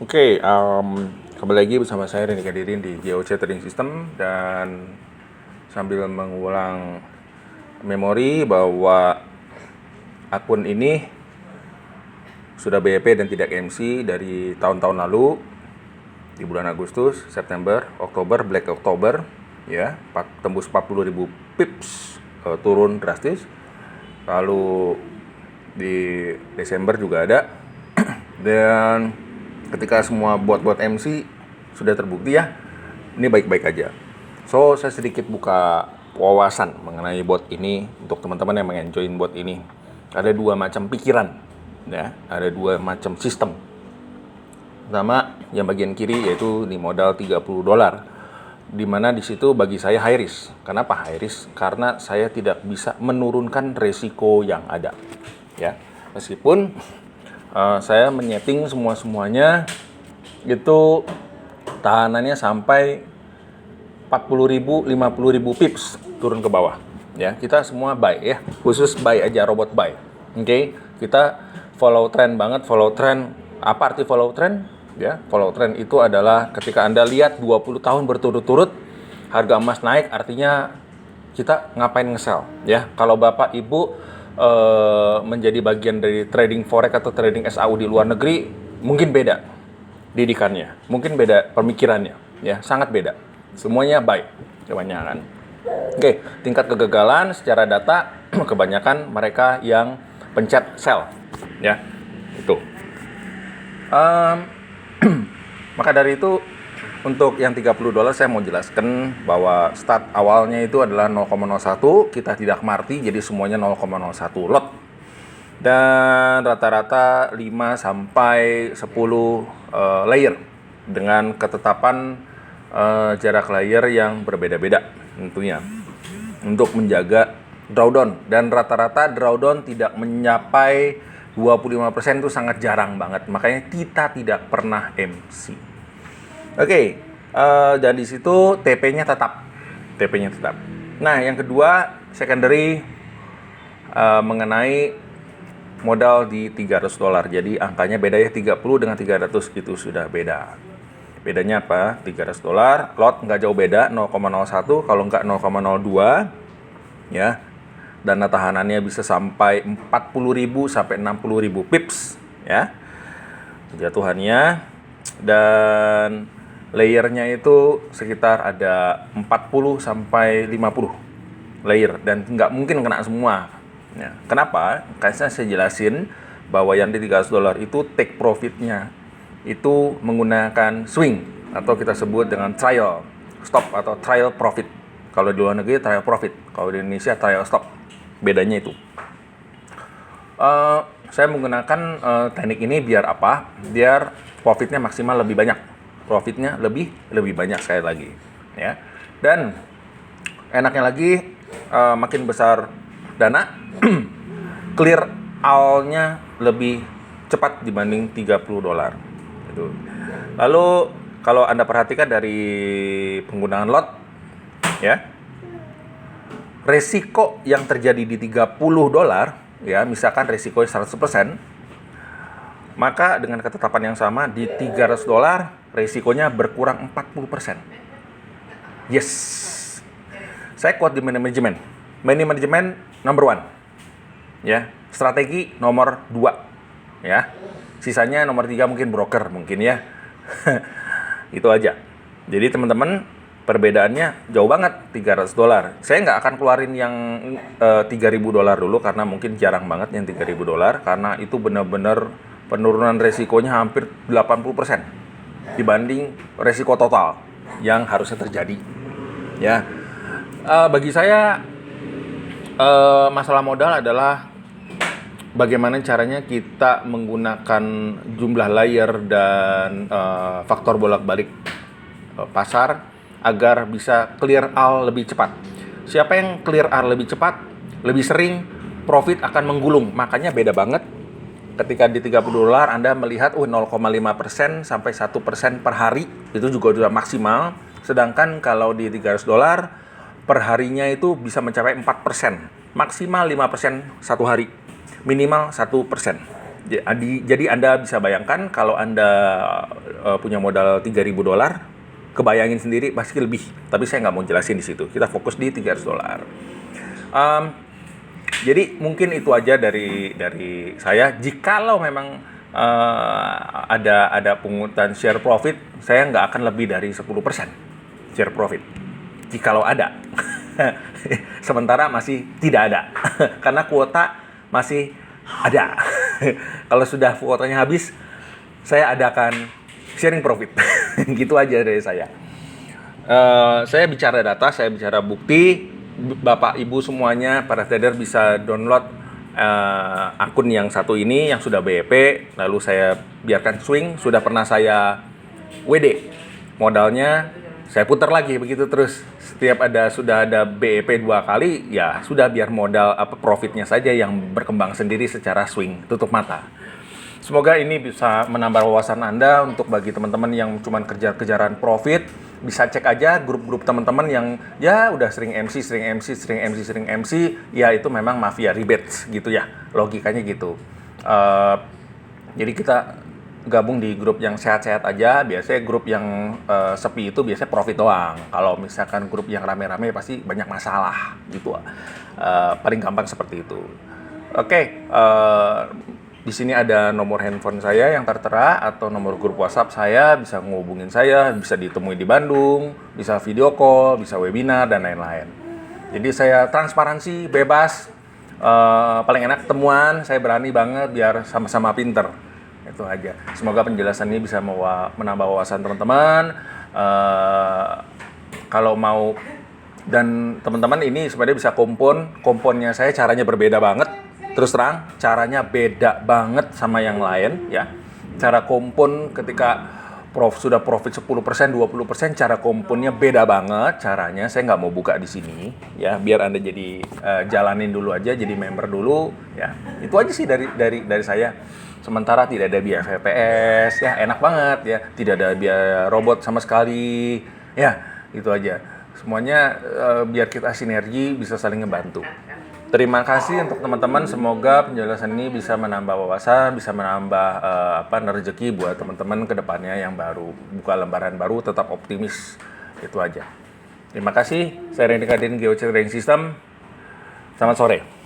Oke, kembali lagi bersama saya Reni Kadirin di GOC Trading System, dan sambil mengulang memori bahwa akun ini sudah BEP dan tidak MC dari tahun-tahun lalu di bulan Agustus, September, Oktober, Black Oktober, ya, tembus 40.000 pips, turun drastis. Lalu di Desember juga ada. Dan ketika semua bot-bot MC sudah terbukti ya, ini baik-baik aja. So, saya sedikit buka wawasan mengenai bot ini untuk teman-teman yang mengenjoin bot ini. Ada dua macam pikiran, ya, ada dua macam sistem. Pertama, yang bagian kiri yaitu di modal $30, di mana di situ bagi saya high risk. Kenapa high risk? Karena saya tidak bisa menurunkan resiko yang ada, ya. Meskipun saya menyeting semuanya itu tahanannya sampai 40.000, 50.000 pips turun ke bawah, ya. Kita semua buy, ya, khusus buy aja, robot buy. Oke, kita follow trend banget. Follow trend, apa arti follow trend? Ya, follow trend itu adalah ketika Anda lihat 20 tahun berturut-turut harga emas naik, artinya kita ngapain nge-sell, ya. Kalau Bapak Ibu menjadi bagian dari trading forex atau trading SAU di luar negeri, mungkin beda didikannya, mungkin beda pemikirannya, ya, sangat beda. Semuanya buy kebanyakan. Oke, tingkat kegagalan secara data kebanyakan mereka yang pencet sell, ya, itu. Maka dari itu, untuk yang $30 saya mau jelaskan bahwa start awalnya itu adalah 0,01, kita tidak marti, jadi semuanya 0,01 lot. Dan rata-rata 5 sampai 10 layer dengan ketetapan jarak layer yang berbeda-beda tentunya untuk menjaga drawdown. Dan rata-rata drawdown tidak mencapai 25%, itu sangat jarang banget. Makanya kita tidak pernah MC. Oke, dan di situ TP-nya tetap. Nah, yang kedua, secondary, mengenai modal di $300. Jadi angkanya beda ya, 30 dengan 300 itu sudah beda. Bedanya apa? $300, lot nggak jauh beda, 0,01 kalau nggak 0,02, ya. Dana tahanannya bisa sampai 40.000 sampai 60.000 pips, ya, jatuhannya. Dan layernya itu sekitar ada 40 sampai 50 layer, dan nggak mungkin kena semua, ya. Kenapa? Karena saya jelasin bahwa yang di $300 itu take profitnya itu menggunakan swing, atau kita sebut dengan trial stop atau trial profit. Kalau di luar negeri trial profit, kalau di Indonesia trial stop. Bedanya itu. Saya menggunakan teknik ini biar apa? Biar profitnya maksimal lebih banyak. Profitnya lebih banyak sekali lagi, ya. Dan enaknya lagi, makin besar dana, clear all-nya lebih cepat dibanding $30. Gitu. Lalu kalau Anda perhatikan dari penggunaan lot, ya, resiko yang terjadi di $30, ya, misalkan resikonya 100%, maka dengan ketetapan yang sama di $300 resikonya berkurang 40%. Yes. Saya quote di manajemen number 1, ya, strategi nomor 2, ya. Sisanya nomor 3 mungkin broker, mungkin, ya. Itu aja. Jadi teman-teman, perbedaannya jauh banget, $300. Saya nggak akan keluarin yang $3.000 dulu, karena mungkin jarang banget yang $3.000, karena itu benar-benar penurunan resikonya hampir 80% dibanding resiko total yang harusnya terjadi, ya. Bagi saya, masalah modal adalah bagaimana caranya kita menggunakan jumlah layer dan faktor bolak-balik pasar agar bisa clear all lebih cepat. Siapa yang clear all lebih cepat, lebih sering, profit akan menggulung. Makanya beda banget ketika di $30 Anda melihat 0,5% sampai 1% per hari, itu juga sudah maksimal. Sedangkan kalau di $300 perharinya itu bisa mencapai 4%, maksimal 5% satu hari, minimal 1%. Jadi Anda bisa bayangkan kalau Anda punya modal $3.000, kebayangin sendiri pasti lebih. Tapi saya nggak mau jelasin di situ. Kita fokus di $300. Jadi mungkin itu aja dari saya. Jikalau memang ada pungutan share profit, saya nggak akan lebih dari 10% share profit. Jikalau ada. Sementara masih tidak ada. Karena kuota masih ada. Kalau sudah kuotanya habis, saya adakan sharing profit. Gitu aja dari saya. Saya bicara data, saya bicara bukti. Bapak Ibu semuanya para trader bisa download akun yang satu ini yang sudah BEP, lalu saya biarkan swing. Sudah pernah saya WD, modalnya saya putar lagi begitu terus. Setiap sudah ada BEP 2 kali, ya sudah, biar modal profitnya saja yang berkembang sendiri secara swing, tutup mata. Semoga ini bisa menambah wawasan Anda untuk bagi teman-teman yang cuma kejar-kejaran profit. Bisa cek aja grup-grup teman-teman yang ya udah sering MC, ya itu memang mafia rebates gitu ya, logikanya gitu. Jadi kita gabung di grup yang sehat-sehat aja. Biasanya grup yang sepi itu biasanya profit doang. Kalau misalkan grup yang rame-rame pasti banyak masalah gitu. Paling gampang seperti itu. Oke, di sini ada nomor handphone saya yang tertera atau nomor grup WhatsApp saya, bisa ngehubungin saya, bisa ditemui di Bandung, bisa video call, bisa webinar dan lain-lain. Jadi saya transparansi, bebas, paling enak temuan, saya berani banget biar sama-sama pinter. Itu aja. Semoga penjelasan ini bisa menambah wawasan teman-teman. Kalau mau, dan teman-teman ini sebenarnya bisa komponnya saya caranya berbeda banget. Terus terang, caranya beda banget sama yang lain ya. Cara kompon ketika sudah profit 10%, 20%, cara komponnya beda banget caranya. Saya nggak mau buka di sini ya, biar Anda jadi jalanin dulu aja, jadi member dulu ya. Itu aja sih dari saya. Sementara tidak ada biaya VPS ya, enak banget ya. Tidak ada biaya robot sama sekali. Ya, itu aja. Semuanya biar kita sinergi, bisa saling ngebantu. Terima kasih untuk teman-teman. Semoga penjelasan ini bisa menambah wawasan, bisa menambah rezeki buat teman-teman ke depannya yang baru buka lembaran baru, tetap optimis. Itu aja. Terima kasih. Saya Randy Kadin, GeoChain Trading System. Selamat sore.